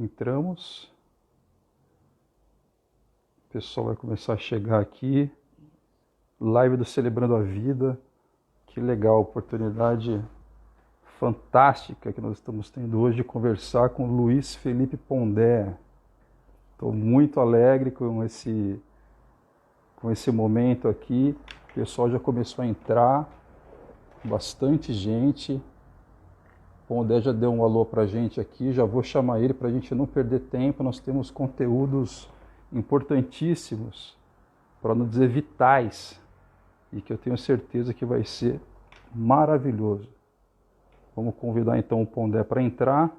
Entramos. O pessoal vai começar a chegar aqui. Live do Celebrando a Vida. Que legal, oportunidade fantástica que nós estamos tendo hoje de conversar com Luiz Felipe Pondé. Estou muito alegre com esse momento aqui. O pessoal já começou a entrar, bastante gente. Pondé já deu um alô para a gente aqui, já vou chamar ele para a gente não perder tempo. Nós temos conteúdos importantíssimos, para não dizer vitais, e que eu tenho certeza que vai ser maravilhoso. Vamos convidar então o Pondé para entrar.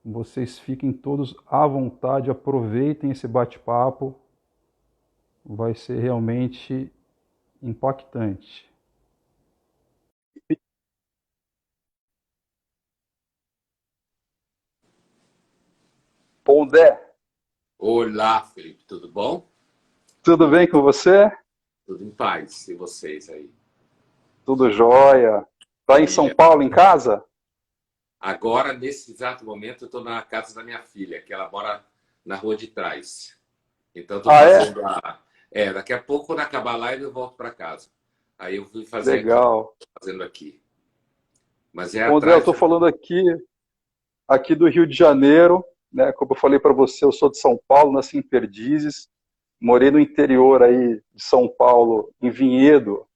Vocês fiquem todos à vontade, aproveitem esse bate-papo. Vai ser realmente impactante. Pondé, Olá, Felipe, tudo bom? tudo bem com você? Tudo em paz, e vocês aí? Tudo jóia. Está em São Paulo, em casa? Agora, nesse exato momento, eu estou na casa da minha filha, que ela mora na rua de trás. Então, estou fazendo daqui a pouco, quando acabar a live, eu volto para casa. Aí eu fui fazer Legal. fazendo aqui. Mas é Pondé, eu estou falando aqui do Rio de Janeiro, né? Como eu falei para você, eu sou de São Paulo, nasci em Perdizes, morei no interior aí de São Paulo, em Vinhedo,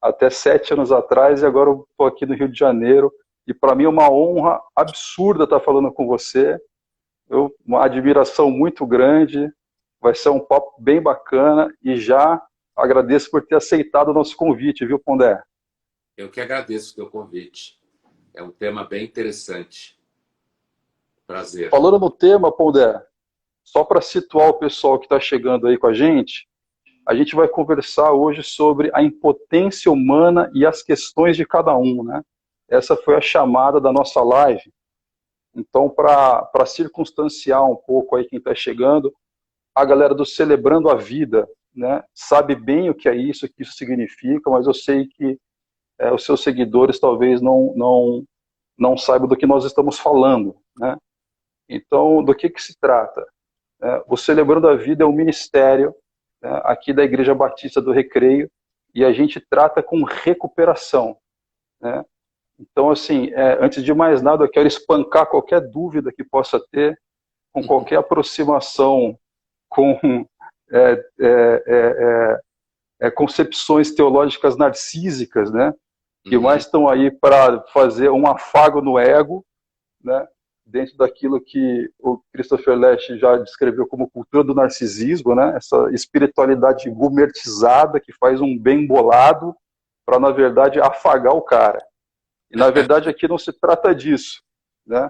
até 7 anos atrás, e agora eu estou aqui no Rio de Janeiro, e para mim é uma honra absurda estar falando com você, uma admiração muito grande, vai ser um papo bem bacana, e já agradeço por ter aceitado o nosso convite, viu, Pondé? Eu que agradeço o teu convite. É um tema bem interessante. Prazer. Falando no tema, Pondé, só para situar o pessoal que está chegando aí com a gente vai conversar hoje sobre a impotência humana e as questões de cada um, né? Essa foi a chamada da nossa live. Então, para circunstanciar um pouco aí quem está chegando, a galera do Celebrando a Vida, né, sabe bem o que que isso significa, mas eu sei que os seus seguidores talvez não saibam do que nós estamos falando, né? Então, do que se trata? O Celebrando a Vida é um ministério, né, aqui da Igreja Batista do Recreio, e a gente trata com recuperação, né? Então, assim, antes de mais nada, eu quero espancar qualquer dúvida que possa ter, com qualquer aproximação com concepções teológicas narcísicas, né, que mais estão aí para fazer um afago no ego, né, dentro daquilo que o Christopher Lasch já descreveu como cultura do narcisismo, né? Essa espiritualidade gourmetizada que faz um bem bolado para, na verdade, afagar o cara. E, na verdade, aqui não se trata disso, né?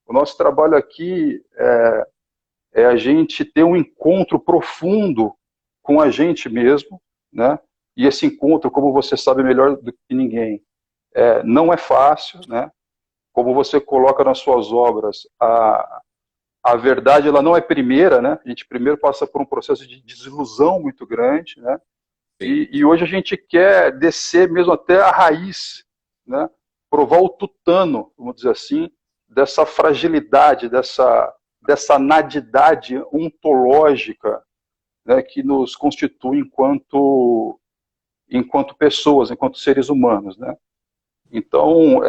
O nosso trabalho aqui é a gente ter um encontro profundo com a gente mesmo, né? E esse encontro, como você sabe melhor do que ninguém, não é fácil, né? Como você coloca nas suas obras, a verdade ela não é primeira, né? A gente primeiro passa por um processo de desilusão muito grande, né? E hoje a gente quer descer mesmo até a raiz, né? Provar o tutano, vamos dizer assim, dessa fragilidade, dessa nadidade ontológica, né? Que nos constitui enquanto pessoas, enquanto seres humanos, né? Então,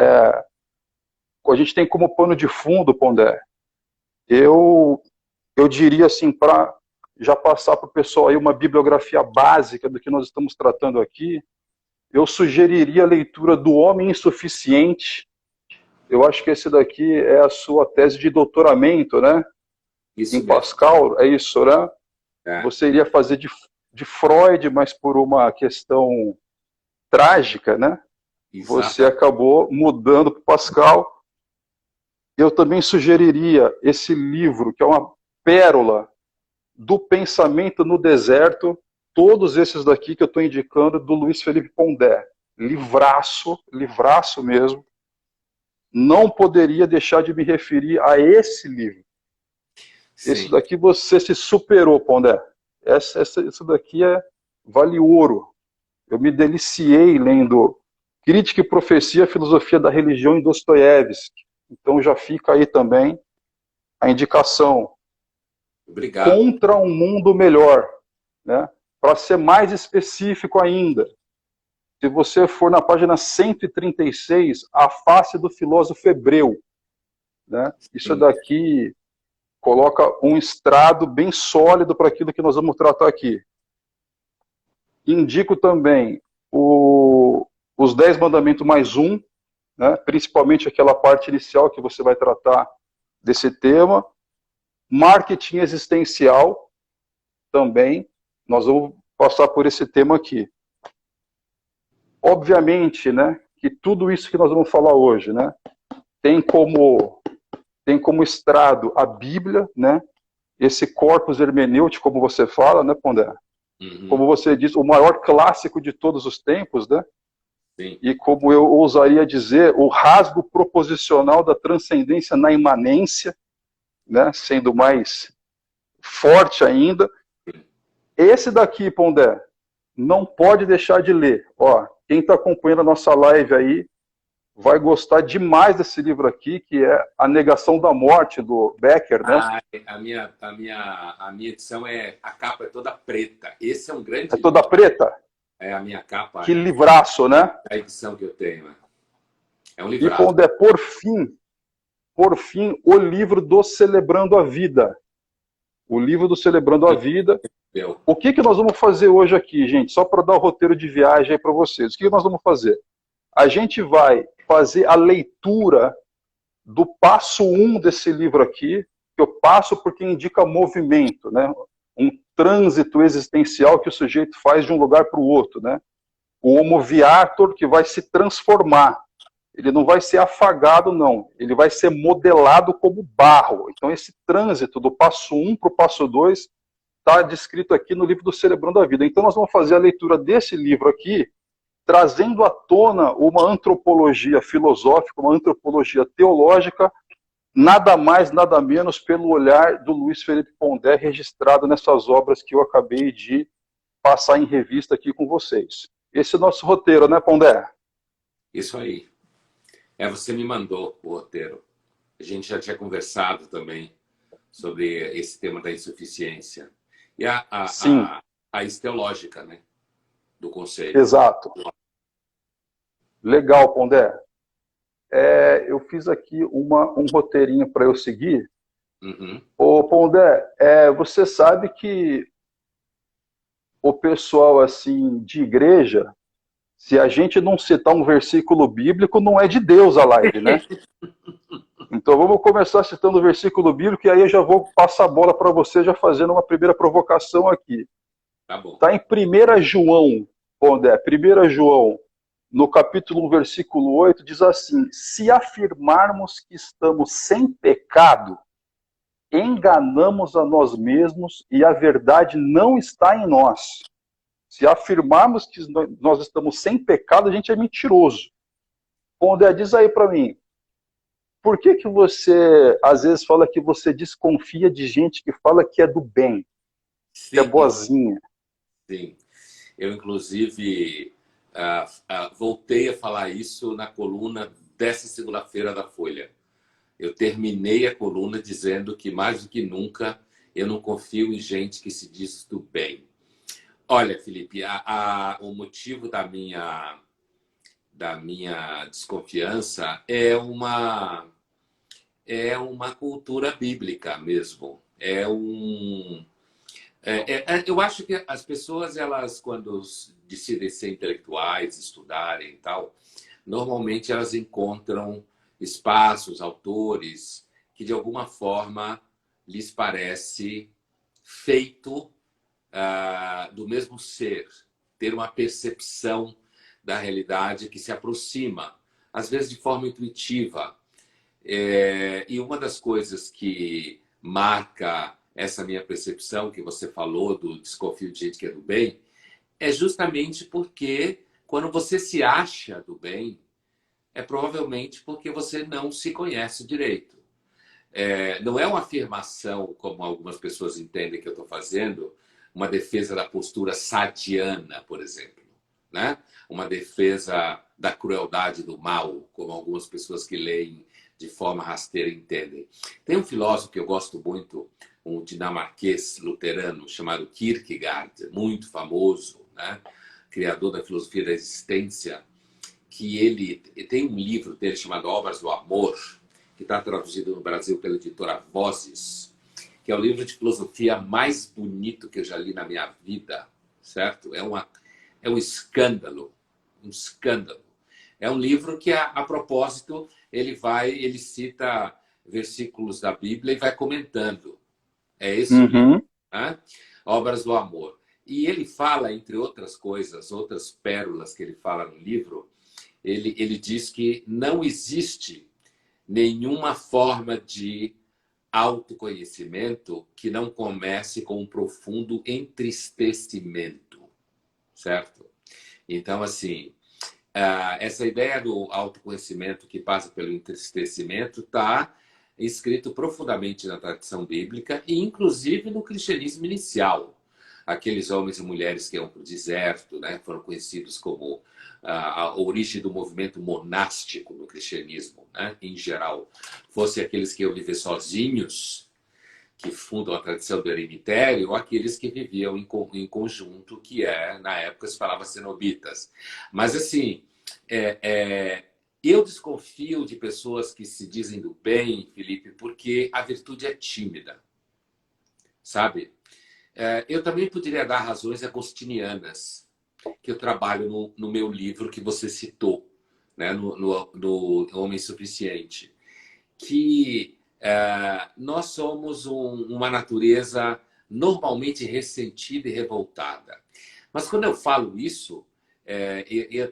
a gente tem como pano de fundo, Pondé, eu diria assim, para já passar para o pessoal aí uma bibliografia básica do que nós estamos tratando aqui, eu sugeriria a leitura do Homem Insuficiente. Eu acho que esse daqui é a sua tese de doutoramento, né? Isso em mesmo. Pascal, é isso, né? Você iria fazer de Freud, mas por uma questão trágica, né? Exato. Você acabou mudando para Pascal. Eu também sugeriria esse livro, que é uma pérola do pensamento no deserto, todos esses daqui que eu estou indicando, do Luiz Felipe Pondé. Livraço, livraço mesmo. Não poderia deixar de me referir a esse livro. Sim. Esse daqui você se superou, Pondé. Isso daqui vale ouro. Eu me deliciei lendo Crítica e Profecia, Filosofia da Religião em Dostoiévski. Então já fica aí também a indicação. Obrigado. Contra um mundo melhor, né? Para ser mais específico ainda, se você for na página 136, a face do filósofo hebreu, né? Isso daqui coloca um estrado bem sólido para aquilo que nós vamos tratar aqui. Indico também os 10 mandamentos mais um, né? Principalmente aquela parte inicial que você vai tratar desse tema. Marketing existencial também, nós vamos passar por esse tema aqui. Obviamente, né, que tudo isso que nós vamos falar hoje, né, tem como estrado a Bíblia, né, esse corpus hermenêutico, como você fala, né, Pondé? Uhum. Como você diz, o maior clássico de todos os tempos, né? Sim. E como eu ousaria dizer, o rasgo proposicional da transcendência na imanência, né, sendo mais forte ainda. Esse daqui, Pondé, não pode deixar de ler. Ó, quem está acompanhando a nossa live aí vai gostar demais desse livro aqui, que é A Negação da Morte, do Becker, né? A minha edição a capa é toda preta. Esse é um grande É toda livro. preta? É a minha capa. Que livraço, né? A edição que eu tenho. É um E livraço. Pondé, por fim, o livro do Celebrando a Vida. O livro do Celebrando a Vida. O que nós vamos fazer hoje aqui, gente? Só para dar o roteiro de viagem aí para vocês. O que nós vamos fazer? A gente vai fazer a leitura do passo 1 desse livro aqui, que eu passo porque indica movimento, né? Um trânsito existencial que o sujeito faz de um lugar para o outro, né? O homo viator, que vai se transformar. Ele não vai ser afagado, não. Ele vai ser modelado como barro. Então, esse trânsito do passo 1 para o passo 2 está descrito aqui no livro do Celebrando a Vida. Então, nós vamos fazer a leitura desse livro aqui, trazendo à tona uma antropologia filosófica, uma antropologia teológica, nada mais, nada menos pelo olhar do Luiz Felipe Pondé, registrado nessas obras que eu acabei de passar em revista aqui com vocês. Esse é o nosso roteiro, né, Pondé? Isso aí. Você me mandou o roteiro. A gente já tinha conversado também sobre esse tema da insuficiência. E a teológica, né? Do conceito. Exato. Legal, Pondé. Eu fiz aqui um roteirinho para eu seguir. Uhum. Ô, Pondé, você sabe que o pessoal assim de igreja, se a gente não citar um versículo bíblico, não é de Deus a live, né? Então vamos começar citando o versículo bíblico e aí eu já vou passar a bola para você, já fazendo uma primeira provocação aqui. Tá bom. Está em 1 João, Pondé, 1 João, no capítulo 1, versículo 8, diz assim: se afirmarmos que estamos sem pecado, enganamos a nós mesmos e a verdade não está em nós. Se afirmarmos que nós estamos sem pecado, a gente é mentiroso. Pondé, diz aí para mim, por que você às vezes fala que você desconfia de gente que fala que é do bem, Sim, que é boazinha? Sim. Eu, inclusive, voltei a falar isso na coluna dessa segunda-feira da Folha. Eu terminei a coluna dizendo que, mais do que nunca, eu não confio em gente que se diz do bem. Olha, Felipe, o motivo da minha desconfiança é uma cultura bíblica mesmo. Eu acho que as pessoas, elas, quando decidem ser intelectuais, estudarem e tal, normalmente elas encontram espaços, autores, que de alguma forma lhes parece feito do mesmo ser, ter uma percepção da realidade que se aproxima, às vezes de forma intuitiva. E uma das coisas que marca essa minha percepção, que você falou do desconfio de gente que é do bem, é justamente porque quando você se acha do bem, é provavelmente porque você não se conhece direito. Não é uma afirmação, como algumas pessoas entendem que eu estou fazendo, uma defesa da postura sadiana, por exemplo. né? Uma defesa da crueldade do mal, como algumas pessoas que leem de forma rasteira entendem. Tem um filósofo que eu gosto muito, um dinamarquês luterano chamado Kierkegaard, muito famoso, né? Criador da filosofia da existência, que ele tem um livro dele chamado Obras do Amor, que está traduzido no Brasil pela editora Vozes, que é o livro de filosofia mais bonito que eu já li na minha vida, certo? É um escândalo, um escândalo. É um livro que, a propósito, ele cita versículos da Bíblia e vai comentando. É esse o livro, né? Obras do Amor. E ele fala, entre outras coisas, outras pérolas que ele fala no livro, ele diz que não existe nenhuma forma de autoconhecimento que não comece com um profundo entristecimento, certo? Então, assim, essa ideia do autoconhecimento que passa pelo entristecimento está escrito profundamente na tradição bíblica e, inclusive, no cristianismo inicial. Aqueles homens e mulheres que iam para o deserto, né, foram conhecidos como a origem do movimento monástico no cristianismo, né, em geral. Fosse aqueles que iam viver sozinhos, que fundam a tradição do eremitério, ou aqueles que viviam em conjunto, que na época se falava cenobitas. Mas, assim, eu desconfio de pessoas que se dizem do bem, Felipe, porque a virtude é tímida, sabe? Eu também poderia dar razões agostinianas, que eu trabalho no meu livro que você citou, né, no Homem Suficiente, que nós somos uma natureza normalmente ressentida e revoltada. Mas quando eu falo isso,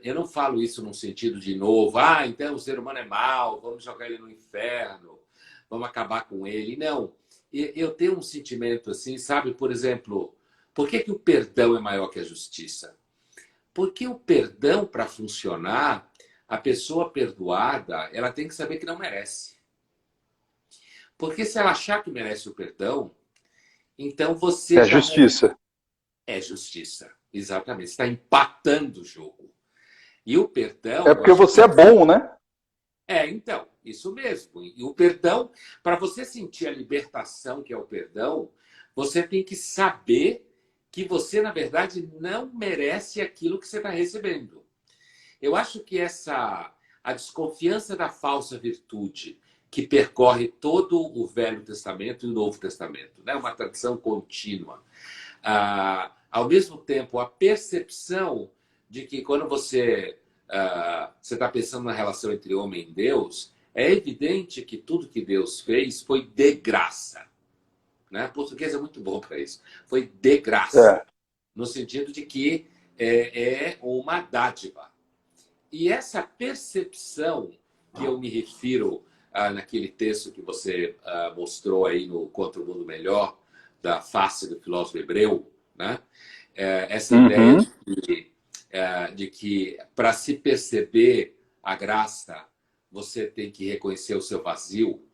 eu não falo isso num sentido de novo, então o ser humano é mau, vamos jogar ele no inferno, vamos acabar com ele. Não. Eu tenho um sentimento assim, sabe? Por exemplo, por que o perdão é maior que a justiça? Porque o perdão, para funcionar, a pessoa perdoada, ela tem que saber que não merece. Porque se ela achar que merece o perdão, então você é justiça. É justiça, exatamente. Você está empatando o jogo. E o perdão... É porque você é bom, né? Então, isso mesmo. E o perdão, para você sentir a libertação que é o perdão, você tem que saber que você, na verdade, não merece aquilo que você está recebendo. Eu acho que a desconfiança da falsa virtude que percorre todo o Velho Testamento e o Novo Testamento, né? Uma tradição contínua. Ao mesmo tempo, a percepção de que quando você está pensando na relação entre homem e Deus, é evidente que tudo que Deus fez foi de graça. Né? O português é muito bom para isso. Foi de graça. No sentido de que é uma dádiva. E essa percepção que eu me refiro naquele texto que você mostrou aí no Contra o Mundo Melhor, da face do filósofo hebreu, né? Essa ideia de que para se perceber a graça, você tem que reconhecer o seu vazio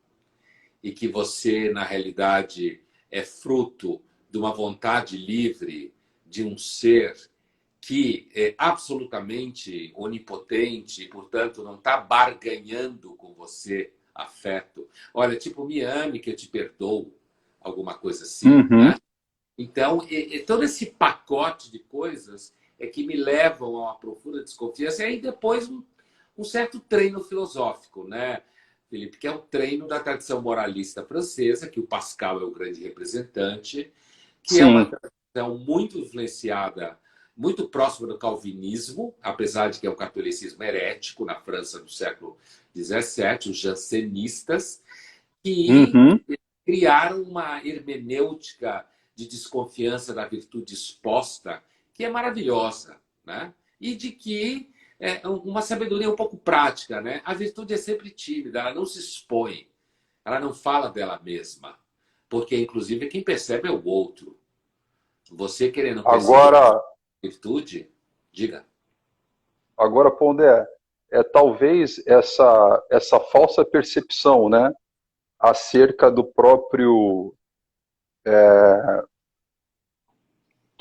e que você, na realidade, é fruto de uma vontade livre de um ser que é absolutamente onipotente e, portanto, não está barganhando com você afeto. Olha, tipo, me ame que eu te perdoo, alguma coisa assim. Né? Então, todo esse pacote de coisas é que me levam a uma profunda desconfiança e aí depois um certo treino filosófico, né, Felipe? Que é o treino da tradição moralista francesa, que o Pascal é o grande representante, que é uma tradição muito influenciada, muito próxima do calvinismo, apesar de que é um catolicismo herético na França do século XVII, os jansenistas, que criaram uma hermenêutica de desconfiança da virtude exposta, que é maravilhosa, né? E de que é uma sabedoria um pouco prática, né? A virtude é sempre tímida, ela não se expõe, ela não fala dela mesma, porque, inclusive, quem percebe é o outro. Você querendo perceber a virtude, diga. Agora, Pondé, talvez essa falsa percepção, né, acerca do próprio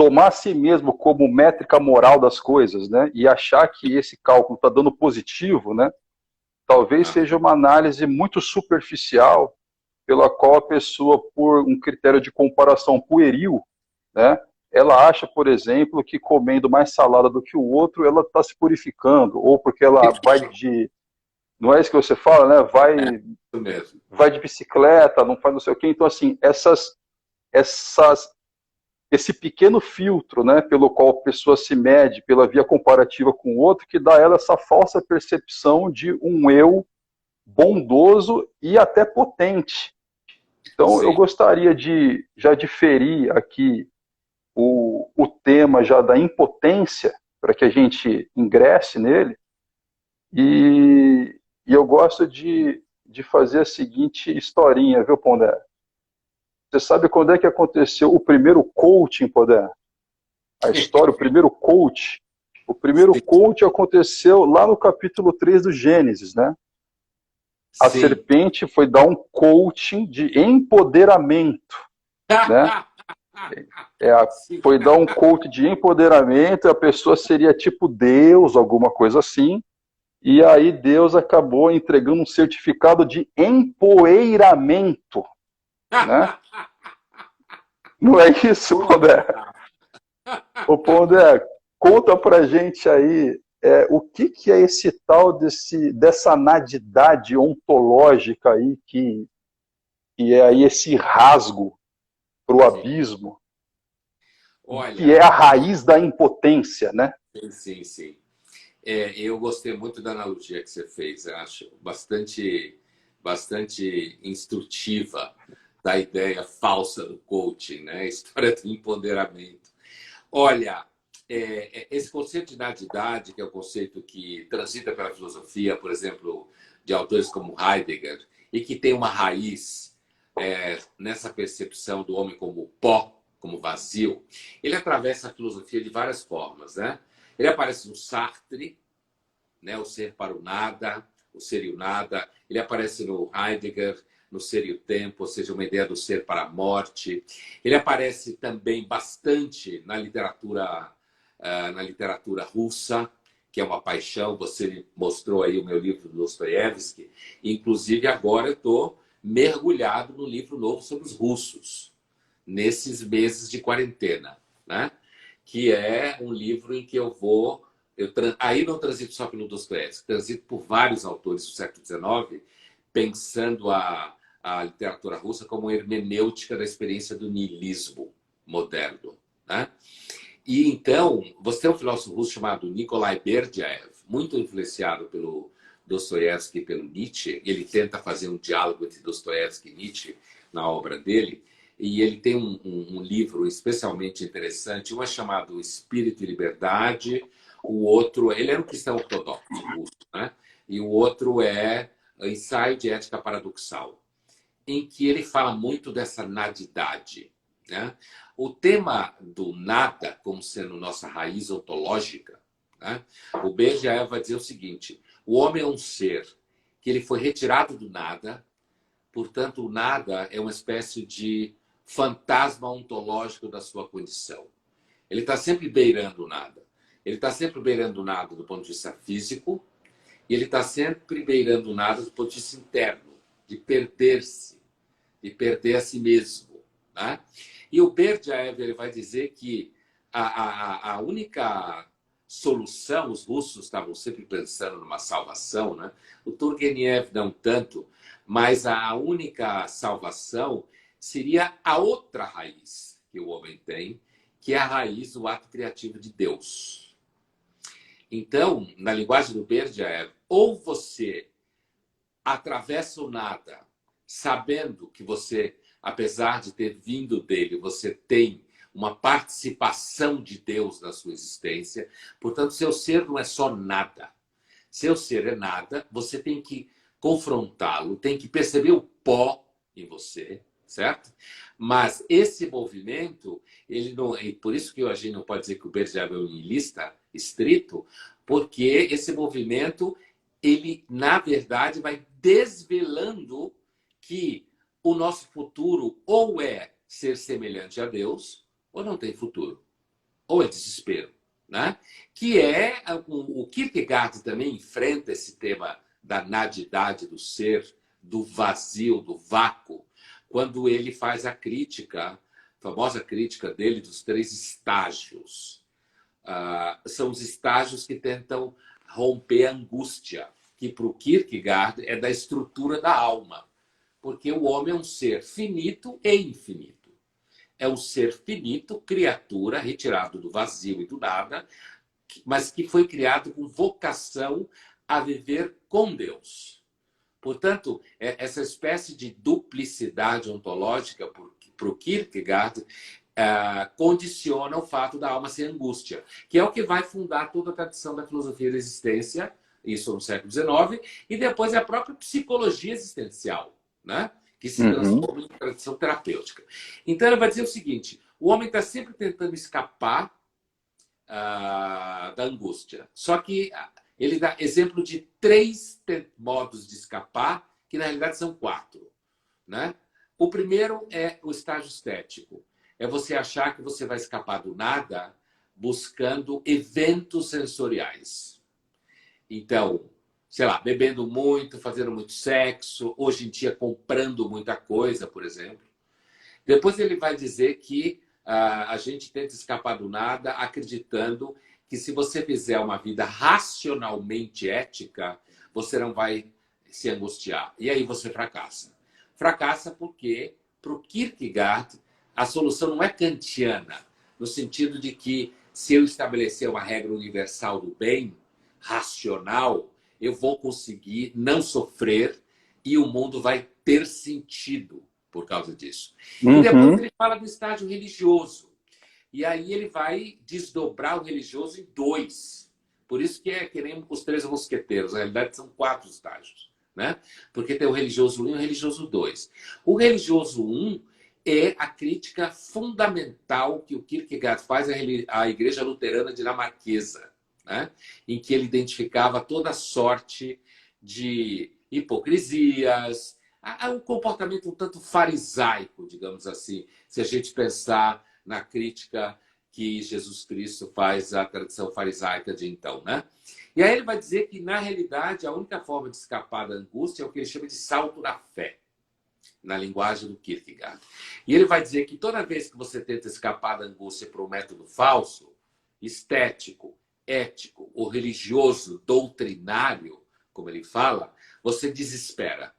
tomar a si mesmo como métrica moral das coisas, né, e achar que esse cálculo está dando positivo, né, talvez seja uma análise muito superficial, pela qual a pessoa, por um critério de comparação pueril, né, ela acha, por exemplo, que comendo mais salada do que o outro, ela está se purificando, ou porque ela vai de... Não é isso que você fala, né? Vai de bicicleta, não faz não sei o quê. Então, assim, esse pequeno filtro, né, pelo qual a pessoa se mede pela via comparativa com o outro, que dá a ela essa falsa percepção de um eu bondoso e até potente. Então, Sim. eu gostaria de já diferir aqui o tema já da impotência, para que a gente ingresse nele, e eu gosto de fazer a seguinte historinha, viu, Pondé? Você sabe quando é que aconteceu o primeiro coaching, Pondé? A história, o primeiro coach. O primeiro coach aconteceu lá no capítulo 3 do Gênesis, né? A Sim. serpente foi dar um coaching de empoderamento, né? Foi dar um coach de empoderamento, e a pessoa seria tipo Deus, alguma coisa assim, e aí Deus acabou entregando um certificado de empoeiramento, né? Não é isso, Pondé? Ô, Pondé, conta pra gente aí o que é esse tal dessa nadidade ontológica aí, que é aí esse rasgo pro abismo, Olha, que é a raiz da impotência, né? Sim, sim. Eu gostei muito da analogia que você fez. Eu acho bastante instrutiva da ideia falsa do coaching, né? A história do empoderamento. Olha, esse conceito de nadidade, que é o conceito que transita pela filosofia, por exemplo, de autores como Heidegger, e que tem uma raiz nessa percepção do homem como pó, como vazio, ele atravessa a filosofia de várias formas, né? Ele aparece no Sartre, né, o ser para o nada, o ser e o nada. Ele aparece no Heidegger, no ser e o tempo, ou seja, uma ideia do ser para a morte. Ele aparece também bastante na literatura russa, que é uma paixão. Você mostrou aí o meu livro do Dostoiévski. Inclusive, agora eu estou mergulhado no livro novo sobre os russos, nesses meses de quarentena, né? Que é um livro em que aí não transito só pelo Dostoiévski, transito por vários autores do século XIX, pensando a literatura russa como hermenêutica da experiência do niilismo moderno, né? E então, você tem um filósofo russo chamado Nikolai Berdyaev, muito influenciado pelo Dostoiévski e pelo Nietzsche. Ele tenta fazer um diálogo entre Dostoiévski e Nietzsche na obra dele. E ele tem um livro especialmente interessante, um é chamado Espírito e Liberdade, o outro, ele era um cristão ortodoxo russo, né? E o outro é Ensaio de Ética Paradoxal, em que ele fala muito dessa nadidade, né? O tema do nada, como sendo nossa raiz ontológica, né? O Berdyaev vai dizer o seguinte: o homem é um ser que ele foi retirado do nada, portanto, o nada é uma espécie de fantasma ontológico da sua condição. Ele está sempre beirando o nada. Ele está sempre beirando o nada do ponto de vista físico, e ele está sempre beirando o nada do ponto de vista interno, de perder-se, de perder a si mesmo, né? E o Berdyaev ele vai dizer que a única solução, os russos estavam sempre pensando numa salvação, né? O Turgenev não tanto, mas a única salvação seria a outra raiz que o homem tem, que é a raiz do ato criativo de Deus. Então, na linguagem do Berdyaev, ou você atravessa o nada, sabendo que você, apesar de ter vindo dele, você tem uma participação de Deus na sua existência. Portanto, seu ser não é só nada. Seu ser é nada, você tem que confrontá-lo, tem que perceber o pó em você, certo? Mas esse movimento, ele não, e por isso que a gente não pode dizer que o Berdyaev é um niilista estrito, porque esse movimento, ele, na verdade, vai desvelando que o nosso futuro ou é ser semelhante a Deus ou não tem futuro. ou é desespero, né? Que é o Kierkegaard também enfrenta esse tema da nadidade do ser, do vazio, do vácuo, quando ele faz a crítica, a famosa crítica dele dos 3 estágios. São os estágios que tentam romper a angústia, que para o Kierkegaard é da estrutura da alma, porque o homem é um ser finito e infinito. É um ser finito, criatura, retirado do vazio e do nada, mas que foi criado com vocação a viver com Deus. Portanto, essa espécie de duplicidade ontológica para o Kierkegaard condiciona o fato da alma ser angústia, que é o que vai fundar toda a tradição da filosofia da existência, isso no século XIX, e depois a própria psicologia existencial, né? Que se transforma em tradição terapêutica. Então, ela vai dizer o seguinte: o homem está sempre tentando escapar da angústia. Só que ele dá exemplo de 3 modos de escapar, que na realidade são 4. Né? O primeiro é o estágio estético. É você achar que você vai escapar do nada buscando eventos sensoriais. Então, sei lá, bebendo muito, fazendo muito sexo, hoje em dia comprando muita coisa, por exemplo. Depois ele vai dizer que a gente tenta escapar do nada acreditando que se você fizer uma vida racionalmente ética, você não vai se angustiar. E aí você fracassa. Fracassa porque, para o Kierkegaard, a solução não é kantiana, no sentido de que se eu estabelecer uma regra universal do bem, racional, eu vou conseguir não sofrer e o mundo vai ter sentido por causa disso. E depois ele fala do estágio religioso. E aí ele vai desdobrar o religioso em 2. Por isso que é que nem os 3 mosqueteiros. Na realidade, são 4 estágios. Né? Porque tem o religioso 1 e o religioso 2. O religioso 1 é a crítica fundamental que o Kierkegaard faz à Igreja Luterana dinamarquesa, né? Em que ele identificava toda sorte de hipocrisias, um comportamento um tanto farisaico, digamos assim, se a gente pensar na crítica que Jesus Cristo faz à tradição farisaica de então, né? E aí ele vai dizer que, na realidade, a única forma de escapar da angústia é o que ele chama de salto na fé, na linguagem do Kierkegaard. E ele vai dizer que toda vez que você tenta escapar da angústia por um método falso, estético, ético ou religioso, doutrinário, como ele fala, você desespera.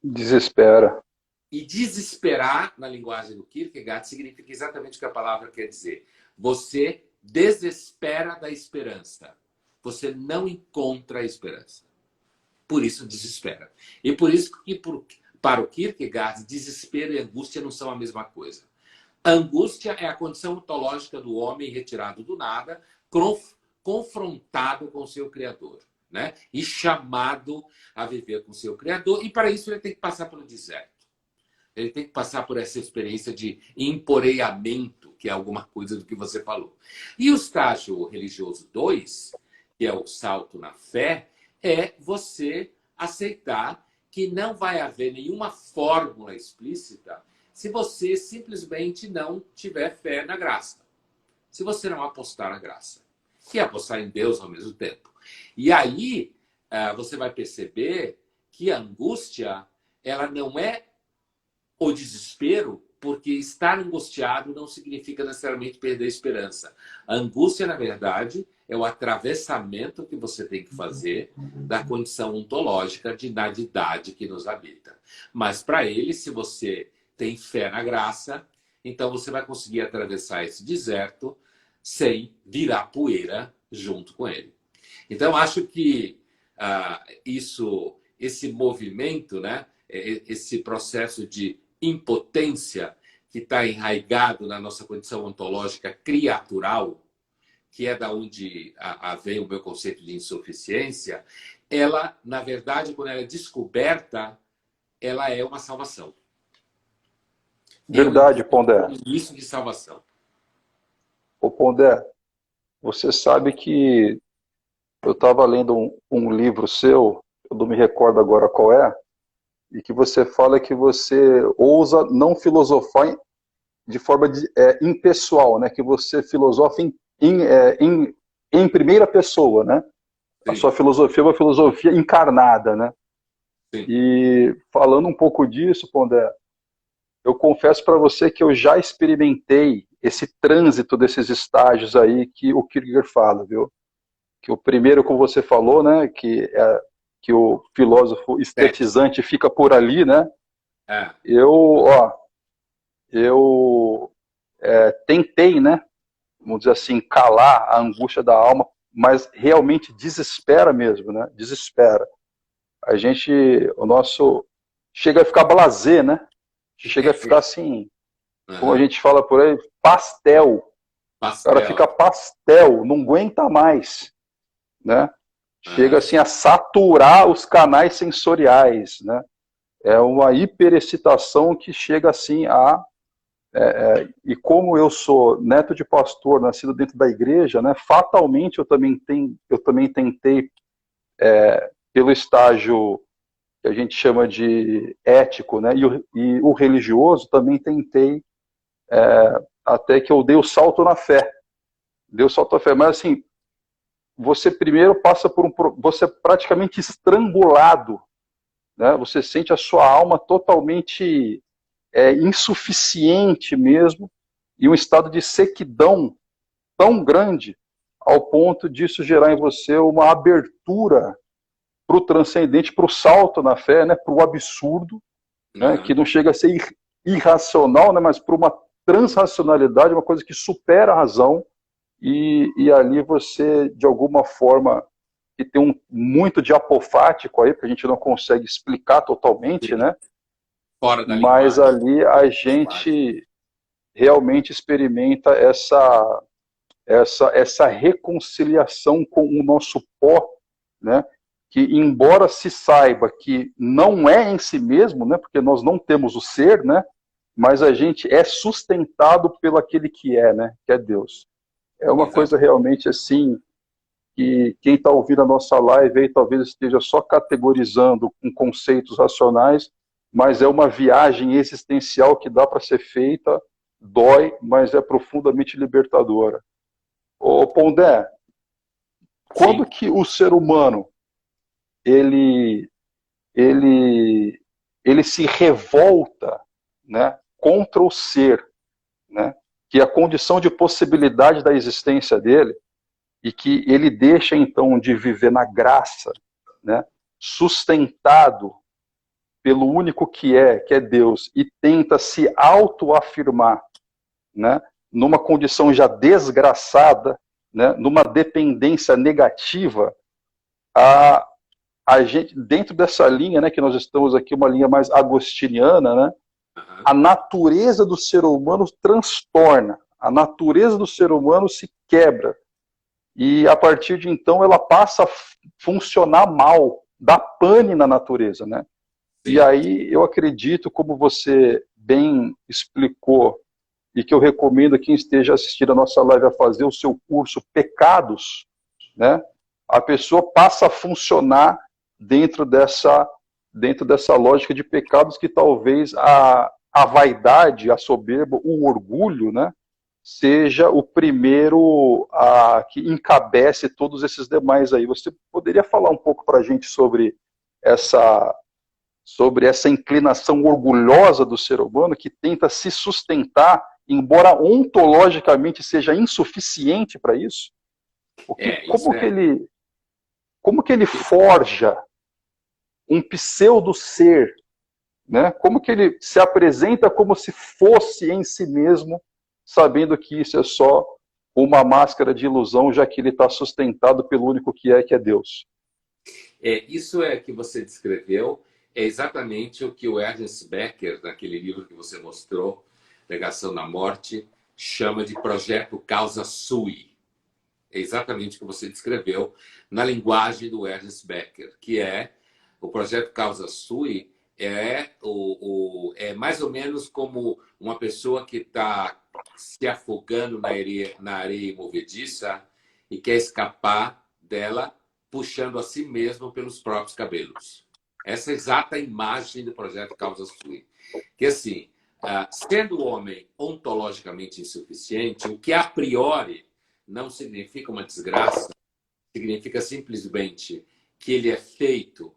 Desespera. E desesperar, na linguagem do Kierkegaard, significa exatamente o que a palavra quer dizer. Você desespera da esperança. Você não encontra a esperança. Por isso desespera. E por isso que, para o Kierkegaard, desespero e angústia não são a mesma coisa. A angústia é a condição ontológica do homem retirado do nada, confrontado com o seu Criador, né? E chamado a viver com o seu Criador. E para isso ele tem que passar pelo deserto. Ele tem que passar por essa experiência de emporeiamento, que é alguma coisa do que você falou. E o estágio religioso 2, que é o salto na fé, é você aceitar que não vai haver nenhuma fórmula explícita se você simplesmente não tiver fé na graça. Se você não apostar na graça. E apostar em Deus ao mesmo tempo. E aí você vai perceber que a angústia, ela não é o desespero, porque estar angustiado não significa necessariamente perder a esperança. A angústia, na verdade, é o atravessamento que você tem que fazer da condição ontológica de nadidade que nos habita. Mas para ele, se você tem fé na graça, então você vai conseguir atravessar esse deserto sem virar poeira junto com ele. Então, acho que esse movimento, né, esse processo de impotência que está enraizado na nossa condição ontológica criatural, que é da onde vem o meu conceito de insuficiência, ela, na verdade, quando ela é descoberta, ela é uma salvação. Verdade, Pondé. Início de salvação. Ô, Pondé, você sabe que eu estava lendo um livro seu, eu não me recordo agora qual é, e que você fala que você ousa não filosofar de forma impessoal, né? Que você filosofa em primeira pessoa, né? Sim. A sua filosofia é uma filosofia encarnada, né? Sim. E falando um pouco disso, Pondé, eu confesso para você que eu já experimentei esse trânsito desses estágios aí que o Kierkegaard fala, viu? Que o primeiro, como você falou, né? Que o filósofo estetizante fica por ali, né? Eu tentei, né? Vamos dizer assim, calar a angústia da alma, mas realmente desespera mesmo, né? Desespera. O nosso, chega a ficar blasé, né? Chega a ficar assim, como a gente fala por aí, pastel. O cara fica pastel, não aguenta mais, né? Chega assim a saturar os canais sensoriais, né? É uma hiperexcitação que chega assim a... e como eu sou neto de pastor, nascido dentro da igreja, né? Fatalmente eu também tentei, pelo estágio que a gente chama de ético, né? E o religioso também tentei, até que eu dei o salto na fé. Dei o salto na fé, mas assim, você primeiro passa por você é praticamente estrangulado, né? Você sente a sua alma totalmente insuficiente mesmo, e um estado de sequidão tão grande ao ponto disso gerar em você uma abertura para o transcendente, para o salto na fé, né? Para o absurdo, né? Que não chega a ser irracional, né? Mas para uma transracionalidade, uma coisa que supera a razão, e ali você, de alguma forma, que tem muito de apofático aí, porque a gente não consegue explicar totalmente, né? Fora da Mas linguagem. ali a gente realmente experimenta essa reconciliação com o nosso pó, né? Que embora se saiba que não é em si mesmo, né? Porque nós não temos o ser, né? Mas a gente é sustentado pelo aquele que é, né? Que é Deus. É uma coisa realmente assim, que quem está ouvindo a nossa live aí talvez esteja só categorizando com conceitos racionais, mas é uma viagem existencial que dá para ser feita, dói, mas é profundamente libertadora. Ô Pondé, quando que o ser humano ele, ele, ele se revolta, né, contra o ser, né, que é a condição de possibilidade da existência dele, e que ele deixa então de viver na graça, né, sustentado pelo único que é Deus, e tenta se autoafirmar, né, numa condição já desgraçada, né, numa dependência negativa, a gente, dentro dessa linha, né, que nós estamos aqui, uma linha mais agostiniana, né, a natureza do ser humano transtorna, a natureza do ser humano se quebra, e a partir de então ela passa a funcionar mal, dá pane na natureza, né? Sim. E aí eu acredito, como você bem explicou, e que eu recomendo a quem esteja assistindo a nossa live a fazer o seu curso Pecados, né? A pessoa passa a funcionar dentro dessa lógica de pecados, que talvez a vaidade, a soberba, o orgulho, né, seja o primeiro que encabece todos esses demais aí. Você poderia falar um pouco para a gente sobre essa inclinação orgulhosa do ser humano que tenta se sustentar, embora ontologicamente seja insuficiente para isso? Como que ele forja um pseudo-ser, né? Como que ele se apresenta como se fosse em si mesmo, sabendo que isso é só uma máscara de ilusão, já que ele está sustentado pelo único que é Deus? Isso que você descreveu é exatamente o que o Ernest Becker, naquele livro que você mostrou, Negação da Morte, chama de projeto causa sui. É exatamente o que você descreveu na linguagem do Ernest Becker, que é o projeto causa sui, é mais ou menos como uma pessoa que está se afogando na areia movediça e quer escapar dela puxando a si mesmo pelos próprios cabelos. Essa é a exata imagem do projeto Causa Sui. Que assim, sendo o homem ontologicamente insuficiente, o que a priori não significa uma desgraça, significa simplesmente que ele é feito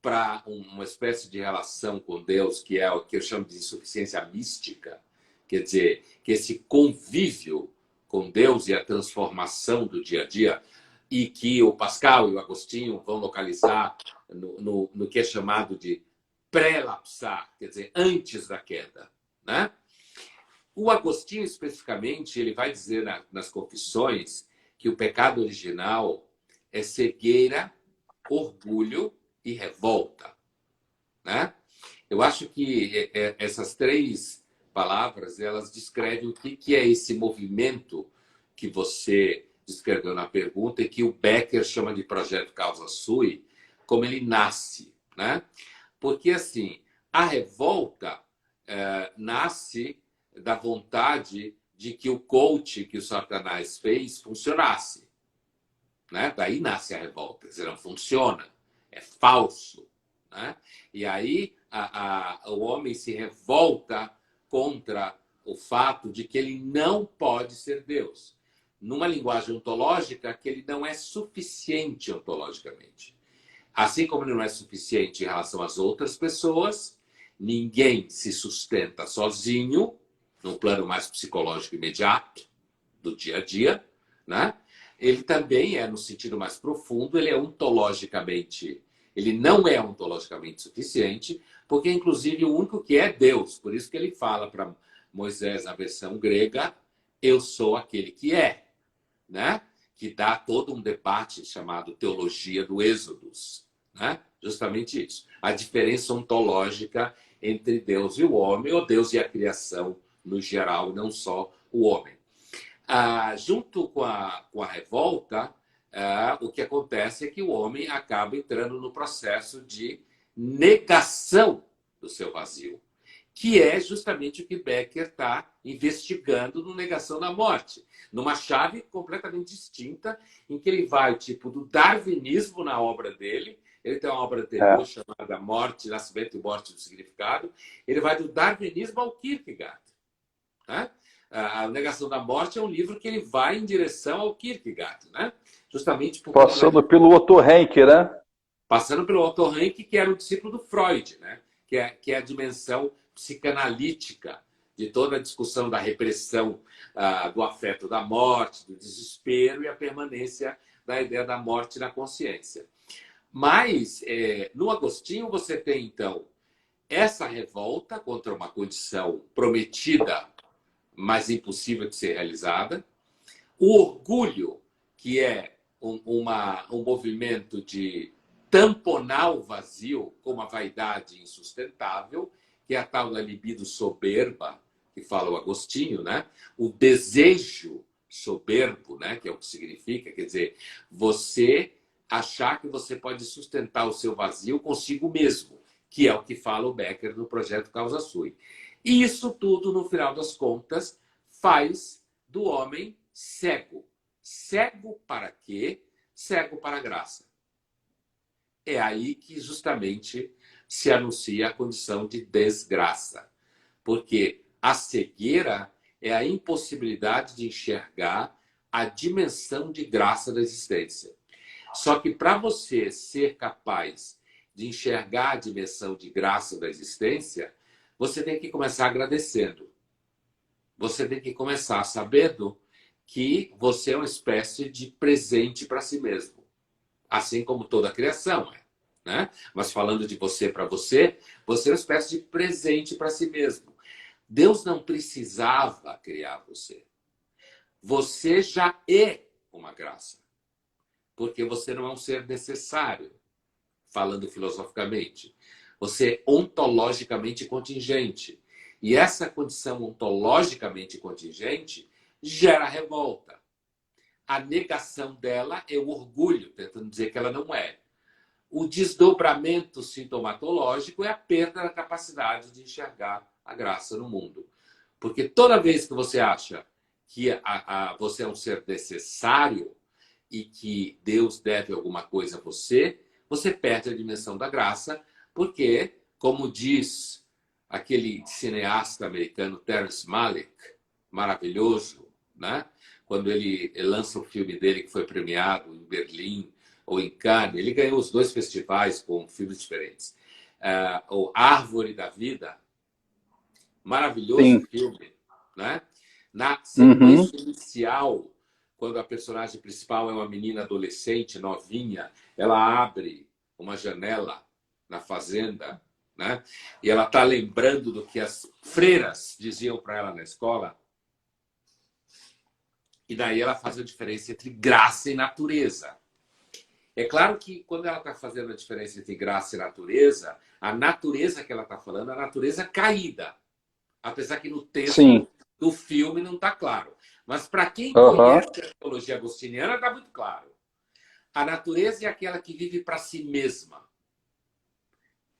para uma espécie de relação com Deus, que é o que eu chamo de insuficiência mística, quer dizer, que esse convívio com Deus e a transformação do dia a dia, e que o Pascal e o Agostinho vão localizar no que é chamado de pré-lapsar, quer dizer, antes da queda, né? O Agostinho, especificamente, ele vai dizer nas Confissões que o pecado original é cegueira, orgulho e revolta, né? Eu acho que essas três palavras, elas descrevem o que é esse movimento que você descreveu na pergunta e que o Becker chama de projeto Causa Sui, como ele nasce, né? Porque, assim, a revolta nasce da vontade de que o coach que o Satanás fez funcionasse, né? Daí nasce a revolta, quer dizer, não funciona, é falso, né? E aí o homem se revolta contra o fato de que ele não pode ser Deus. Numa linguagem ontológica, que ele não é suficiente ontologicamente. Assim como ele não é suficiente em relação às outras pessoas, ninguém se sustenta sozinho, num plano mais psicológico imediato, do dia a dia, né? Ele também é, no sentido mais profundo, ele não é ontologicamente suficiente, porque, inclusive, o único que é Deus. Por isso que ele fala para Moisés, na versão grega, eu sou aquele que é, né? Que dá todo um debate chamado teologia do Êxodos, né? Justamente isso. A diferença ontológica entre Deus e o homem, ou Deus e a criação no geral, não só o homem. Junto com a revolta, o que acontece é que o homem acaba entrando no processo de negação do seu vazio, que é justamente o que Becker está investigando no Negação da Morte, numa chave completamente distinta, em que ele vai tipo do darwinismo na obra dele. Ele tem uma obra anterior chamada Morte, Nascimento e Morte do Significado. Ele vai do darwinismo ao Kierkegaard, né? A Negação da Morte é um livro que ele vai em direção ao Kierkegaard, né? Justamente porque passando pelo Otto Henke, né? Passando pelo Otto Henke, que era o discípulo do Freud, né? Que é a dimensão psicanalítica de toda a discussão da repressão do afeto da morte, do desespero e a permanência da ideia da morte na consciência. Mas, no Agostinho, você tem, então, essa revolta contra uma condição prometida, mas impossível de ser realizada. O orgulho, que é um movimento de tamponar o vazio com uma vaidade insustentável, que é a tal da libido soberba, que fala o Agostinho, né? O desejo soberbo, né? Que é o que significa, quer dizer, você achar que você pode sustentar o seu vazio consigo mesmo, que é o que fala o Becker no projeto Causa Sui. E isso tudo, no final das contas, faz do homem cego. Cego para quê? Cego para a graça. É aí que justamente se anuncia a condição de desgraça. Porque a cegueira é a impossibilidade de enxergar a dimensão de graça da existência. Só que para você ser capaz de enxergar a dimensão de graça da existência, você tem que começar agradecendo. Você tem que começar sabendo que você é uma espécie de presente para si mesmo. Assim como toda a criação é, né? Mas falando de você para você, você é uma espécie de presente para si mesmo. Deus não precisava criar você. Você já é uma graça. Porque você não é um ser necessário, falando filosoficamente. Você é ontologicamente contingente. E essa condição ontologicamente contingente gera revolta. A negação dela é o orgulho, tentando dizer que ela não é. O desdobramento sintomatológico é a perda da capacidade de enxergar a graça no mundo. Porque toda vez que você acha que você é um ser necessário e que Deus deve alguma coisa a você, você perde a dimensão da graça, porque, como diz aquele cineasta americano Terrence Malick, maravilhoso, né? Quando ele lança o filme dele, que foi premiado em Berlim ou em Cannes, ele ganhou os 2 festivais com filmes diferentes. O Árvore da Vida, maravilhoso Sim. filme, né? Na sequência inicial, quando a personagem principal é uma menina adolescente, novinha, ela abre uma janela na fazenda, né? E ela está lembrando do que as freiras diziam para ela na escola. E daí ela faz a diferença entre graça e natureza. É claro que quando ela está fazendo a diferença entre graça e natureza, a natureza que ela está falando é a natureza caída. Apesar que no texto do filme não está claro. Mas para quem conhece a teologia agostiniana, está muito claro. A natureza é aquela que vive para si mesma.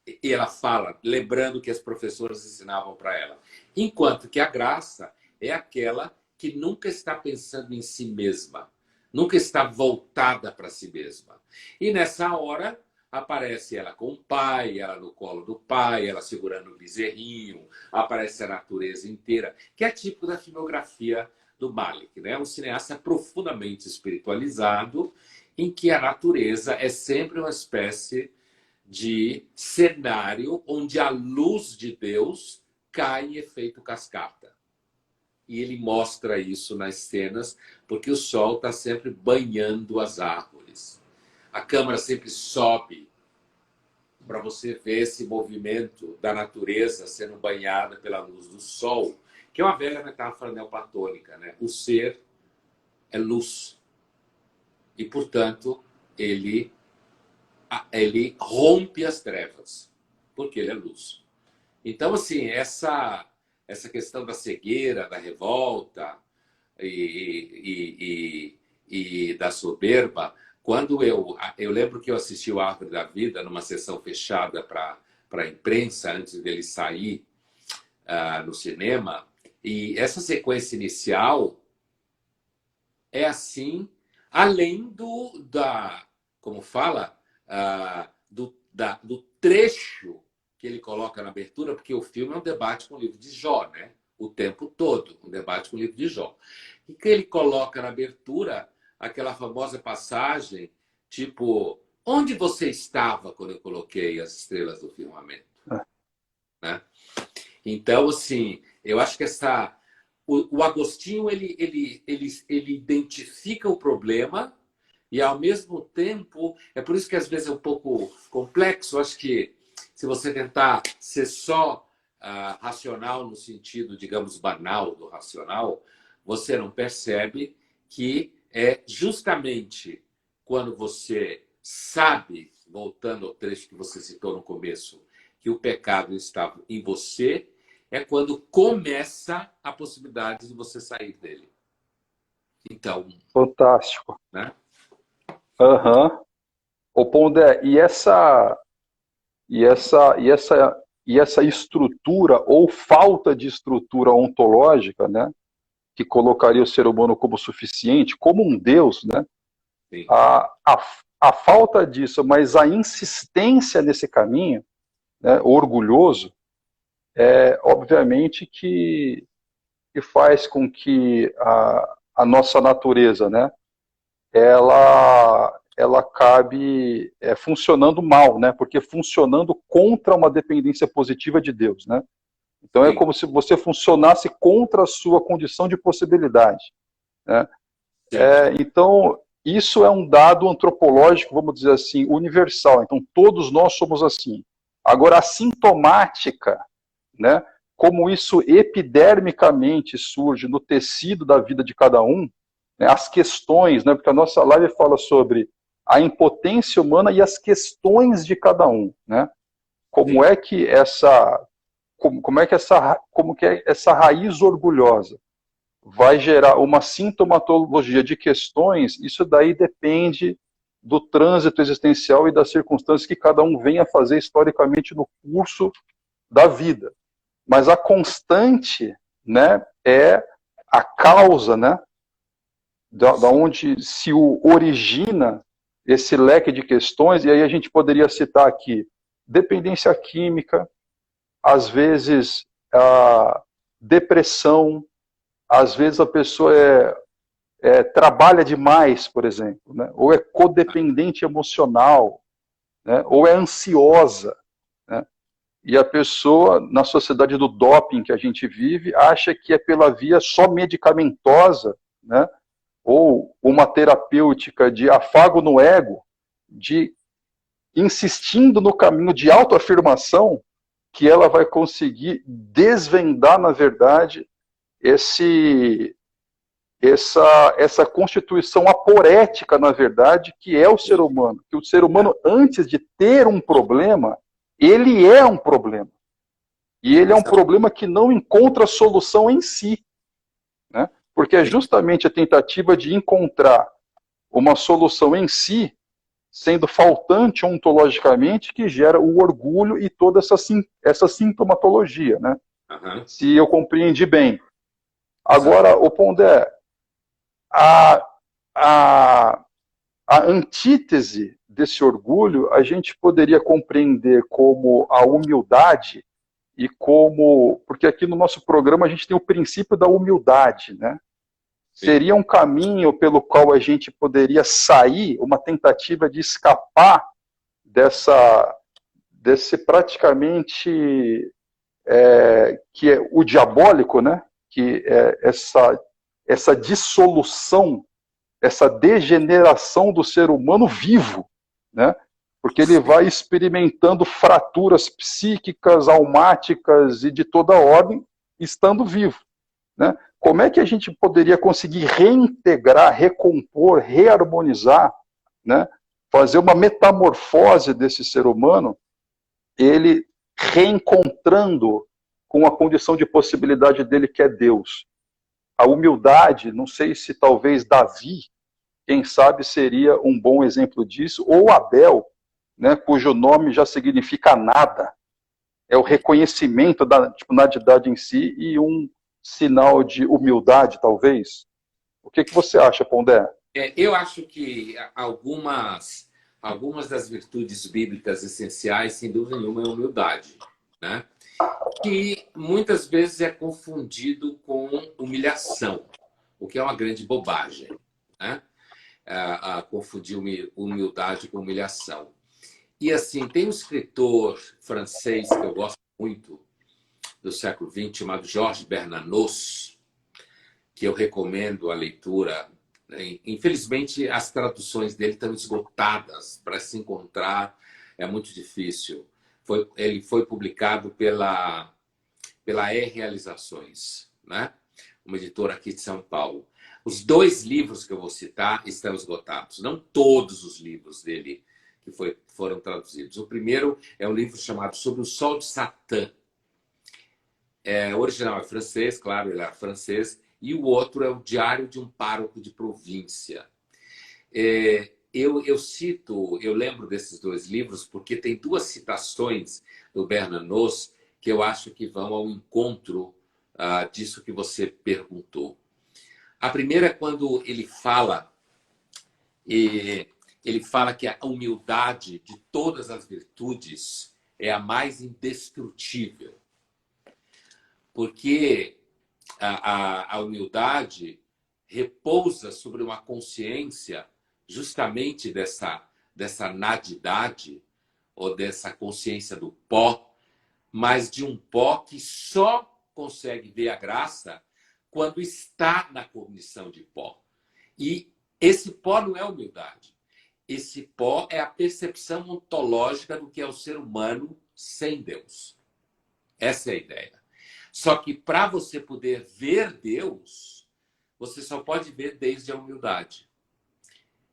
E ela fala, lembrando que as professoras ensinavam para ela. Enquanto que a graça é aquela que nunca está pensando em si mesma, nunca está voltada para si mesma. E nessa hora aparece ela com o pai, ela no colo do pai, ela segurando o bezerrinho, aparece a natureza inteira, que é típico da filmografia do Malick, né? Um cineasta profundamente espiritualizado, em que a natureza é sempre uma espécie de cenário onde a luz de Deus cai em efeito cascata. E ele mostra isso nas cenas, porque o sol está sempre banhando as árvores. A câmera sempre sobe para você ver esse movimento da natureza sendo banhada pela luz do sol, que é uma velha metáfora neoplatônica, né? O ser é luz. E, portanto, ele rompe as trevas, porque ele é luz. Então, assim, essa questão da cegueira, da revolta e da soberba, quando eu lembro que eu assisti o Árvore da Vida numa sessão fechada para a imprensa, antes dele sair no cinema, e essa sequência inicial é assim, além como fala, do trecho que ele coloca na abertura, porque o filme é um debate com o livro de Jó, né? O tempo todo, um debate com o livro de Jó. E que ele coloca na abertura aquela famosa passagem, tipo, onde você estava quando eu coloquei as estrelas do firmamento? Né? Então, assim, eu acho que o Agostinho, ele identifica o problema e, ao mesmo tempo, é por isso que às vezes é um pouco complexo. Eu acho que se você tentar ser só racional no sentido, digamos, banal do racional, você não percebe que é justamente quando você sabe, voltando ao trecho que você citou no começo, que o pecado está em você, é quando começa a possibilidade de você sair dele. Então... Fantástico. Né? Ô Pondé, e essa estrutura ou falta de estrutura ontológica, né, que colocaria o ser humano como suficiente, como um Deus, né? Sim. A falta disso, mas a insistência nesse caminho, né, orgulhoso, obviamente que faz com que a nossa natureza, né, ela acabe funcionando mal, né, porque funcionando contra uma dependência positiva de Deus, né. Então é como se você funcionasse contra a sua condição de possibilidade, né. Então isso é um dado antropológico, vamos dizer assim, universal. Então todos nós somos assim. Agora a sintomática, né, como isso epidermicamente surge no tecido da vida de cada um, né, as questões, né, porque a nossa live fala sobre a impotência humana e as questões de cada um, né? Como é que essa raiz orgulhosa vai gerar uma sintomatologia de questões? Isso daí depende do trânsito existencial e das circunstâncias que cada um vem a fazer historicamente no curso da vida. Mas a constante, né, é a causa, né, da onde se origina esse leque de questões. E aí a gente poderia citar aqui dependência química, às vezes, a depressão, às vezes a pessoa trabalha demais, por exemplo, né? Ou é codependente emocional, né? Ou é ansiosa, né? E a pessoa, na sociedade do doping que a gente vive, acha que é pela via só medicamentosa, né? Ou uma terapêutica de afago no ego, de insistindo no caminho de autoafirmação, que ela vai conseguir desvendar, na verdade, essa constituição aporética, na verdade, que é o ser humano. Que o ser humano, antes de ter um problema, ele é um problema. E ele é um problema que não encontra solução em si, né? Porque é justamente a tentativa de encontrar uma solução em si, sendo faltante ontologicamente, que gera o orgulho e toda essa sintomatologia, né? Uhum. Se eu compreendi bem. Agora, o Pondé, a antítese desse orgulho a gente poderia compreender como a humildade e como... Porque aqui no nosso programa a gente tem o princípio da humildade, né? Seria um caminho pelo qual a gente poderia sair, uma tentativa de escapar desse praticamente que é o diabólico, né? Que é essa dissolução, essa degeneração do ser humano vivo, né? Porque ele vai experimentando fraturas psíquicas, almáticas e de toda ordem, estando vivo, né? Como é que a gente poderia conseguir reintegrar, recompor, reharmonizar, né? Fazer uma metamorfose desse ser humano, ele reencontrando com a condição de possibilidade dele que é Deus. A humildade, não sei se talvez Davi, quem sabe seria um bom exemplo disso, ou Abel, né, cujo nome já significa nada. É o reconhecimento da natividade em si e um sinal de humildade, talvez. O que você acha, Pondé? Eu acho que algumas das virtudes bíblicas essenciais, sem dúvida nenhuma, é a humildade, né? Que muitas vezes é confundido com humilhação, o que é uma grande bobagem, né? A confundir humildade com humilhação. E assim, tem um escritor francês que eu gosto muito, do século XX, chamado Georges Bernanos, que eu recomendo a leitura. Infelizmente, as traduções dele estão esgotadas. Para se encontrar é muito difícil. Ele foi publicado pela Realizações, né? Uma editora aqui de São Paulo. Os 2 livros que eu vou citar estão esgotados. Não todos os livros dele que foram traduzidos. O primeiro é um livro chamado Sobre o Sol de Satã. O original é francês, claro, ele era francês. E o outro é o Diário de um Pároco de Província. Eu lembro desses 2 livros porque tem 2 citações do Bernanos que eu acho que vão ao encontro disso que você perguntou. A primeira é quando ele fala que a humildade de todas as virtudes é a mais indestrutível. Porque a humildade repousa sobre uma consciência justamente dessa nadidade, ou dessa consciência do pó, mas de um pó que só consegue ver a graça quando está na cognição de pó. E esse pó não é humildade. Esse pó é a percepção ontológica do que é o ser humano sem Deus. Essa é a ideia. Só que para você poder ver Deus, você só pode ver desde a humildade.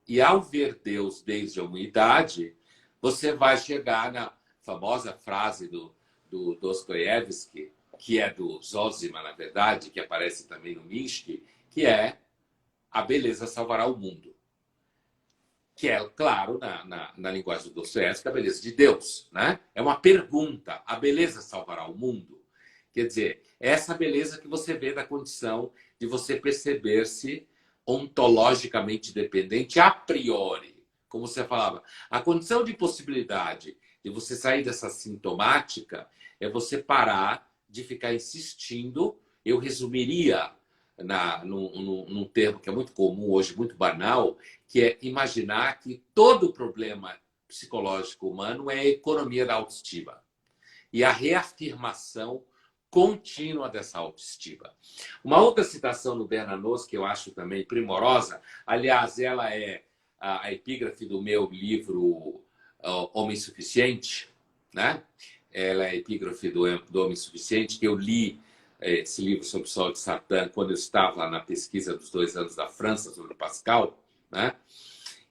E ao ver Deus desde a humildade, você vai chegar na famosa frase do Dostoiévski, que é do Zosima, na verdade, que aparece também no Minsky, que é: a beleza salvará o mundo. Que é, claro, na linguagem do Dostoiévski, a beleza de Deus, né? É uma pergunta: a beleza salvará o mundo? Quer dizer, essa beleza que você vê da condição de você perceber-se ontologicamente dependente a priori. Como você falava, a condição de possibilidade de você sair dessa sintomática, é você parar de ficar insistindo. Eu resumiria num termo que é muito comum hoje, muito banal, que é imaginar que todo problema psicológico humano é a economia da autoestima e a reafirmação contínua dessa autoestima. Uma outra citação no Bernanos, que eu acho também primorosa, aliás, ela é a epígrafe do meu livro Homem Suficiente, né? Ela é a epígrafe do Homem Suficiente, que eu li esse livro sobre o Sol de Satã quando eu estava na pesquisa dos 2 anos da França sobre Pascal, né?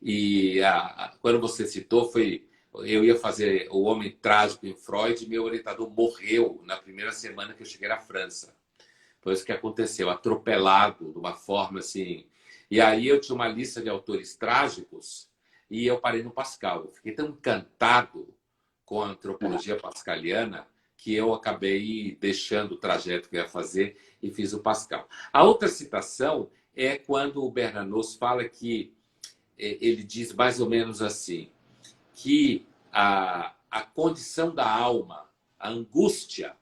E quando você citou, eu ia fazer O Homem Trágico em Freud e meu orientador morreu na primeira semana que eu cheguei à França. Foi isso que aconteceu, atropelado de uma forma assim. E aí eu tinha uma lista de autores trágicos e eu parei no Pascal. Eu fiquei tão encantado com a antropologia pascaliana que eu acabei deixando o trajeto que eu ia fazer e fiz o Pascal. A outra citação é quando o Bernanos fala que ele diz mais ou menos assim, que a condição da alma, a angústia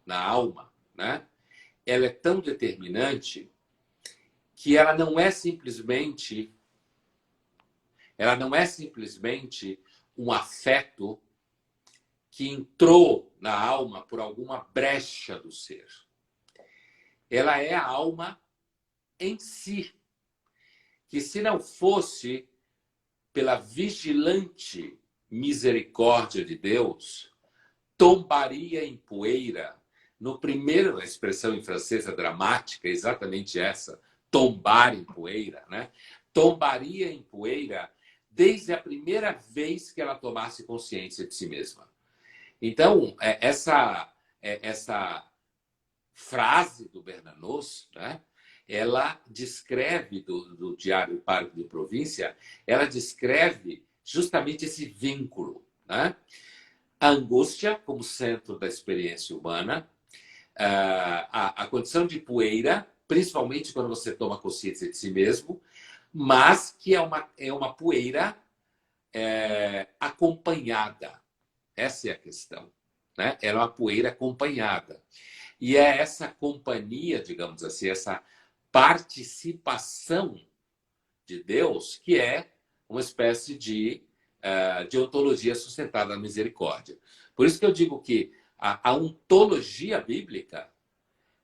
na alma, né? Ela é tão determinante que ela não é simplesmente um afeto que entrou na alma por alguma brecha do ser. Ela é a alma em si, que se não fosse pela vigilante misericórdia de Deus, tombaria em poeira. No primeiro, a expressão em francês é dramática, exatamente essa, tombar em poeira, né? Tombaria em poeira desde a primeira vez que ela tomasse consciência de si mesma. Então, essa frase do Bernanos, né? Ela descreve, do Diário Parque de Província, ela descreve justamente esse vínculo, né? A angústia como centro da experiência humana, a condição de poeira, principalmente quando você toma consciência de si mesmo, mas que é uma poeira acompanhada. Essa é a questão, né? Ela é uma poeira acompanhada. E é essa companhia, digamos assim, essa participação de Deus que é uma espécie de ontologia sustentada na misericórdia. Por isso que eu digo que a ontologia bíblica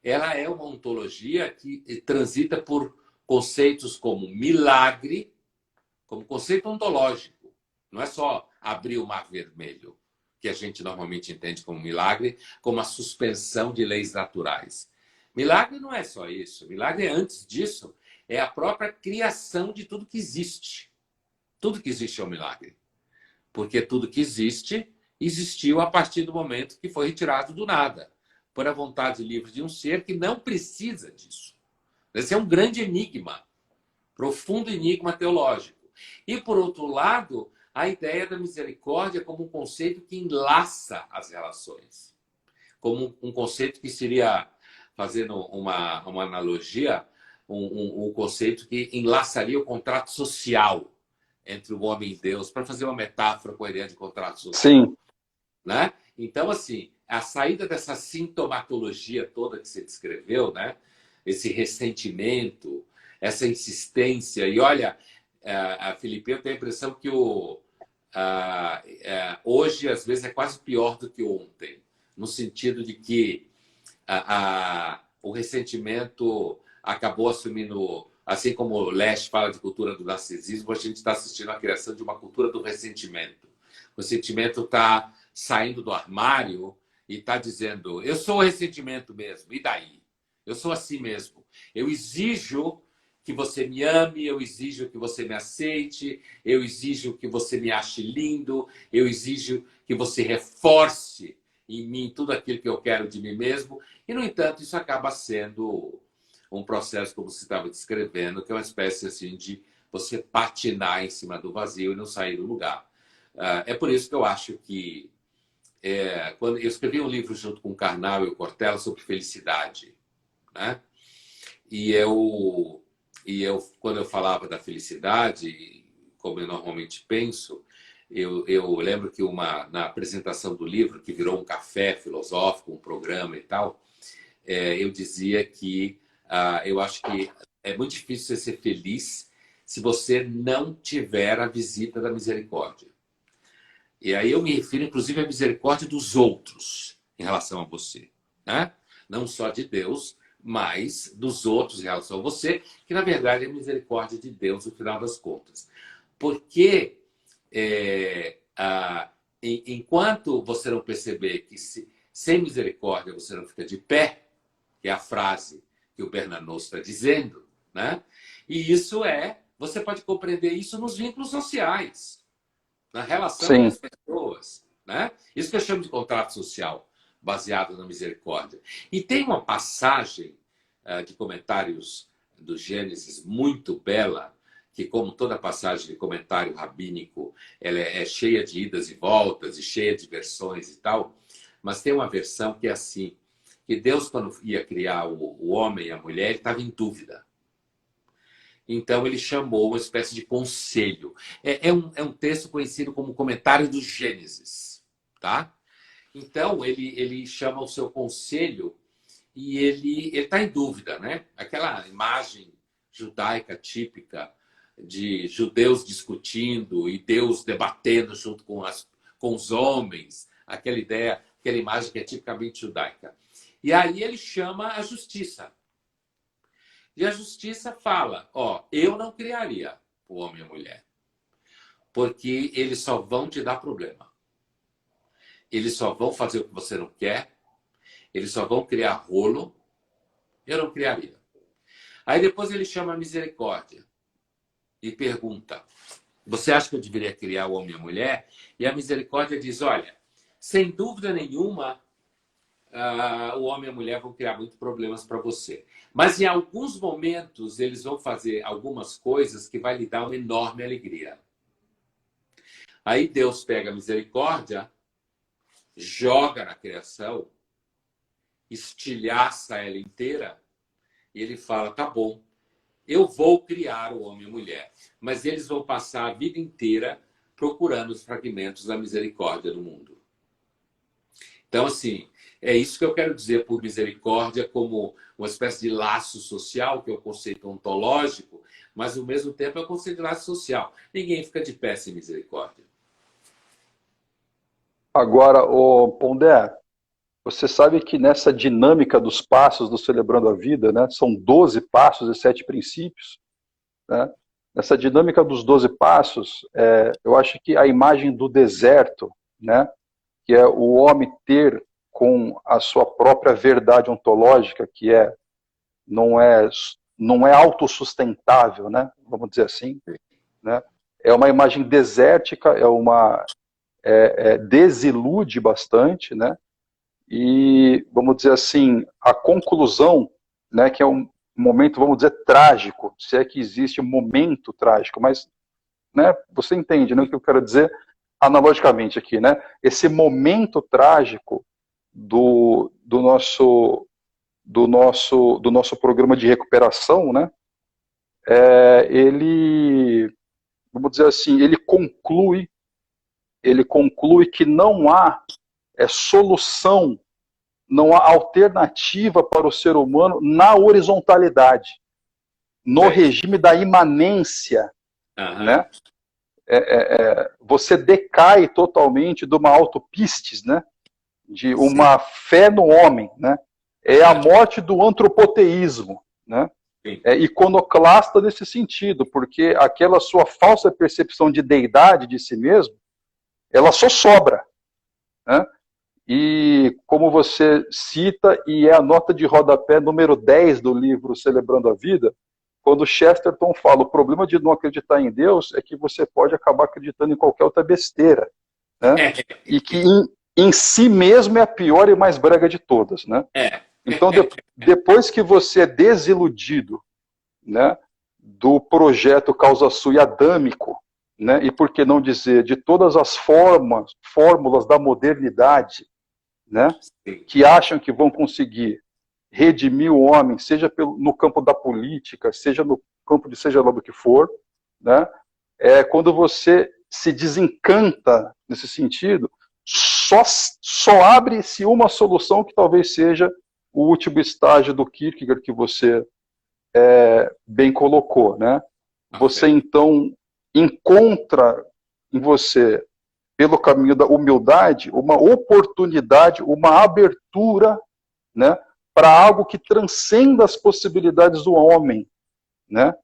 ela é uma ontologia que transita por conceitos como milagre, como conceito ontológico. Não é só abrir o mar vermelho, que a gente normalmente entende como milagre, como a suspensão de leis naturais. Milagre não é só isso. Milagre, antes disso, é a própria criação de tudo que existe. Tudo que existe é um milagre. Porque tudo que existe, existiu a partir do momento que foi retirado do nada, por a vontade livre de um ser que não precisa disso. Esse é um grande enigma, profundo enigma teológico. E, por outro lado, a ideia da misericórdia como um conceito que enlaça as relações. Como um conceito que seria, fazendo uma analogia, um conceito que enlaçaria o contrato social entre o homem e Deus, para fazer uma metáfora com a ideia de contrato social. Sim. Né? Então, assim, a saída dessa sintomatologia toda que você descreveu, né? Esse ressentimento, essa insistência. E olha, Felipe, eu tenho a impressão que hoje, às vezes, é quase pior do que ontem, no sentido de que o ressentimento acabou assumindo, assim como o Lesch fala de cultura do narcisismo, a gente está assistindo à criação de uma cultura do ressentimento. O ressentimento está saindo do armário e está dizendo, eu sou o ressentimento mesmo, e daí? Eu sou assim mesmo. Eu exijo que você me ame, eu exijo que você me aceite, eu exijo que você me ache lindo, eu exijo que você reforce em mim tudo aquilo que eu quero de mim mesmo. E, no entanto, isso acaba sendo um processo, como você estava descrevendo, que é uma espécie assim, de você patinar em cima do vazio e não sair do lugar. É por isso que eu acho que quando eu escrevi um livro junto com o Karnal e o Cortella sobre felicidade, né? E quando eu falava da felicidade, como eu normalmente penso, eu lembro que na apresentação do livro, que virou um café filosófico, um programa e tal, eu dizia que eu acho que é muito difícil você ser feliz se você não tiver a visita da misericórdia. E aí eu me refiro, inclusive, à misericórdia dos outros em relação a você, né? Não só de Deus, mas dos outros em relação a você, que na verdade é a misericórdia de Deus no final das contas. Porque enquanto você não perceber que sem misericórdia você não fica de pé, que é a frase que o Bernanos está dizendo, né? E isso você pode compreender isso nos vínculos sociais, na relação Sim. com as pessoas, né? Isso que eu chamo de contrato social, baseado na misericórdia. E tem uma passagem de comentários do Gênesis muito bela, que, como toda passagem de comentário rabínico, ela é cheia de idas e voltas, e cheia de versões e tal, mas tem uma versão que é assim, que Deus, quando ia criar o homem e a mulher, ele estava em dúvida. Então, ele chamou uma espécie de conselho. É um texto conhecido como comentário do Gênesis, tá? Então, ele chama o seu conselho e ele está em dúvida, né? Aquela imagem judaica típica de judeus discutindo e Deus debatendo junto com os homens, aquela ideia, aquela imagem que é tipicamente judaica. E aí ele chama a justiça. E a justiça fala, eu não criaria o homem e a mulher, porque eles só vão te dar problema. Eles só vão fazer o que você não quer, eles só vão criar rolo, eu não criaria. Aí depois ele chama a misericórdia e pergunta, você acha que eu deveria criar o homem e a mulher? E a misericórdia diz, olha, sem dúvida nenhuma, o homem e a mulher vão criar muitos problemas para você. Mas em alguns momentos eles vão fazer algumas coisas que vai lhe dar uma enorme alegria. Aí Deus pega a misericórdia, joga na criação, estilhaça ela inteira, e ele fala, tá bom, eu vou criar o homem e a mulher. Mas eles vão passar a vida inteira procurando os fragmentos da misericórdia no mundo. Então, assim, é isso que eu quero dizer por misericórdia como uma espécie de laço social, que é o conceito ontológico, mas, ao mesmo tempo, é o conceito de laço social. Ninguém fica de pé sem misericórdia. Agora, Pondé, você sabe que nessa dinâmica dos passos do Celebrando a Vida, né, são 12 passos e 7 princípios, né? Nessa dinâmica dos 12 passos, eu acho que a imagem do deserto, né, que é o homem ter com a sua própria verdade ontológica, que não é autossustentável, né? Vamos dizer assim, né? É uma imagem desértica, desilude bastante, né? E vamos dizer assim, a conclusão, né, que é um momento, vamos dizer, trágico, se é que existe um momento trágico, mas, né, você entende, né, o que eu quero dizer analogicamente aqui, né? Esse momento trágico do nosso programa de recuperação, né? Ele, vamos dizer assim, ele conclui que não há solução, não há alternativa para o ser humano na horizontalidade, no regime da imanência, né? Você decai totalmente de uma autopistes, né? De uma fé no homem, né? É a morte do antropoteísmo, né? É iconoclasta nesse sentido, porque aquela sua falsa percepção de deidade de si mesmo, ela só sobra, né? E como você cita, e é a nota de rodapé número 10 do livro Celebrando a Vida, quando Chesterton fala, o problema de não acreditar em Deus é que você pode acabar acreditando em qualquer outra besteira, né? E que em si mesmo é a pior e mais brega de todas, né? Então, depois que você é desiludido, né, do projeto Causa Sui adâmico, né, e por que não dizer de todas as fórmulas da modernidade, né, que acham que vão conseguir redimir o homem, seja no campo da política, seja no campo de seja lá do que for, né, quando você se desencanta nesse sentido, só abre-se uma solução que talvez seja o último estágio do Kierkegaard que você bem colocou, né? Você, então, encontra em você, pelo caminho da humildade, uma oportunidade, uma abertura, né, para algo que transcenda as possibilidades do homem, né?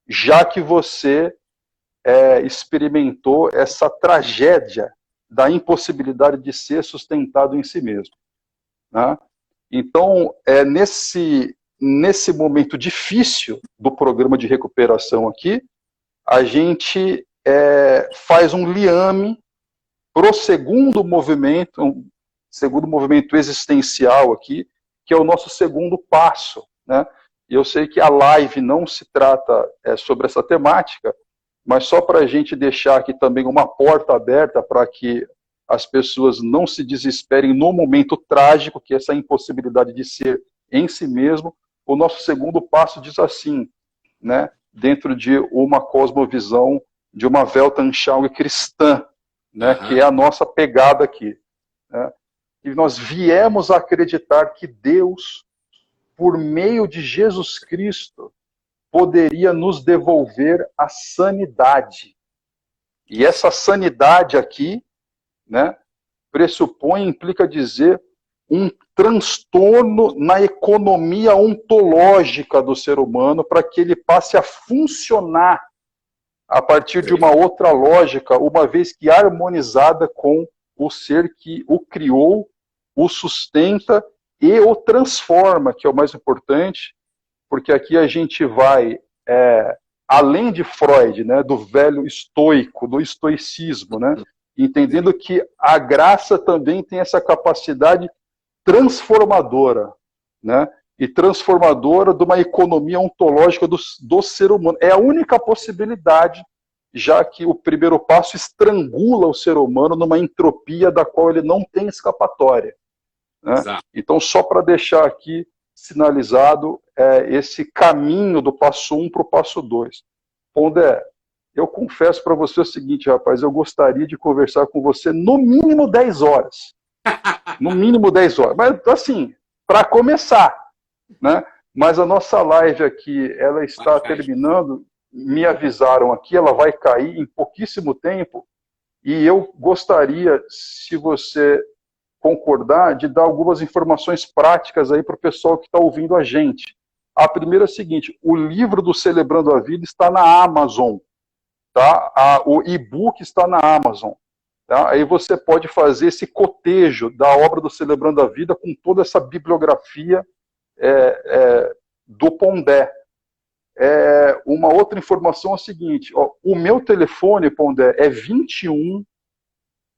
Já que você experimentou essa tragédia da impossibilidade de ser sustentado em si mesmo, né? Então, nesse momento difícil do programa de recuperação aqui, a gente faz um liame para o segundo movimento existencial aqui, que é o nosso segundo passo, né? E eu sei que a live não se trata sobre essa temática, mas só para a gente deixar aqui também uma porta aberta para que as pessoas não se desesperem no momento trágico, que é essa impossibilidade de ser em si mesmo. O nosso segundo passo diz assim, né, dentro de uma cosmovisão, de uma Weltanschauung cristã, né, que é a nossa pegada aqui, né? E nós viemos a acreditar que Deus, por meio de Jesus Cristo, poderia nos devolver a sanidade. E essa sanidade aqui, né, pressupõe, implica dizer, um transtorno na economia ontológica do ser humano para que ele passe a funcionar a partir de uma outra lógica, uma vez que harmonizada com o ser que o criou, o sustenta e o transforma, que é o mais importante, porque aqui a gente vai, além de Freud, né, do velho estoico, do estoicismo, né, entendendo que a graça também tem essa capacidade transformadora, né, e transformadora de uma economia ontológica do ser humano. É a única possibilidade, já que o primeiro passo estrangula o ser humano numa entropia da qual ele não tem escapatória, né? Então, só para deixar aqui sinalizado esse caminho do passo 1 para o passo 2. Pondé, eu confesso para você o seguinte, rapaz, eu gostaria de conversar com você no mínimo 10 horas. No mínimo 10 horas. Mas, assim, para começar, né? Mas a nossa live aqui, ela está terminando, me avisaram aqui, ela vai cair em pouquíssimo tempo, e eu gostaria, se você concordar, de dar algumas informações práticas aí para o pessoal que está ouvindo a gente. A primeira é a seguinte, o livro do Celebrando a Vida está na Amazon, tá? O e-book está na Amazon. Tá? Aí você pode fazer esse cotejo da obra do Celebrando a Vida com toda essa bibliografia do Pondé. Uma outra informação é a seguinte, ó, o meu telefone, Pondé, é 21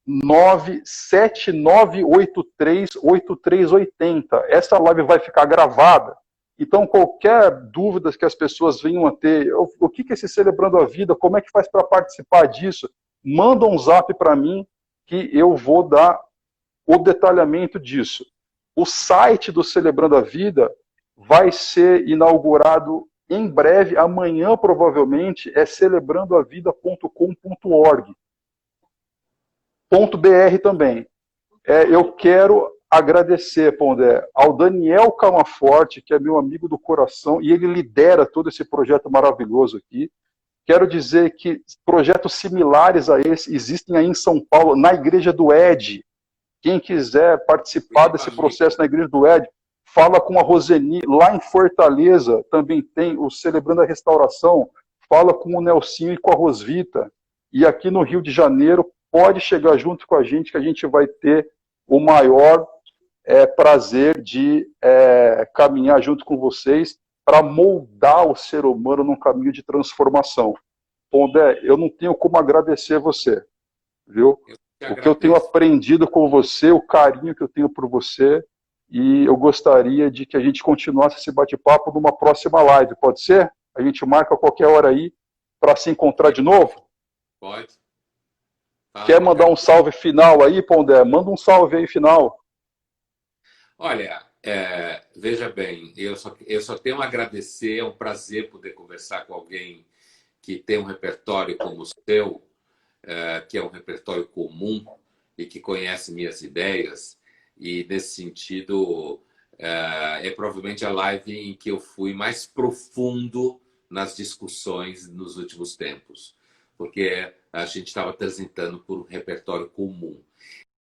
979838380. Essa live vai ficar gravada, então qualquer dúvida que as pessoas venham a ter, o que é esse Celebrando a Vida, como é que faz para participar disso, manda um zap para mim que eu vou dar o detalhamento disso. O site do Celebrando a Vida vai ser inaugurado em breve, amanhã provavelmente, é celebrandoavida.com.org. .br também. Eu quero agradecer, Pondé, ao Daniel Calmaforte, que é meu amigo do coração, e ele lidera todo esse projeto maravilhoso aqui. Quero dizer que projetos similares a esse existem aí em São Paulo, na Igreja do Ed. Quem quiser participar desse processo na Igreja do Ed, fala com a Roseni. Lá em Fortaleza também tem o Celebrando a Restauração, fala com o Nelsinho e com a Rosvita. E aqui no Rio de Janeiro, pode chegar junto com a gente, que a gente vai ter o maior prazer de caminhar junto com vocês para moldar o ser humano num caminho de transformação. Pondé, eu não tenho como agradecer você, viu? O que eu tenho aprendido com você, o carinho que eu tenho por você, e eu gostaria de que a gente continuasse esse bate-papo numa próxima live, pode ser? A gente marca qualquer hora aí para se encontrar de novo? Pode. Quer mandar um salve final aí, Pondé? Manda um salve aí final. Olha, veja bem, eu só tenho a agradecer, é um prazer poder conversar com alguém que tem um repertório como o seu, que é um repertório comum e que conhece minhas ideias. E, nesse sentido, é provavelmente a live em que eu fui mais profundo nas discussões nos últimos tempos, porque a gente estava transitando por um repertório comum.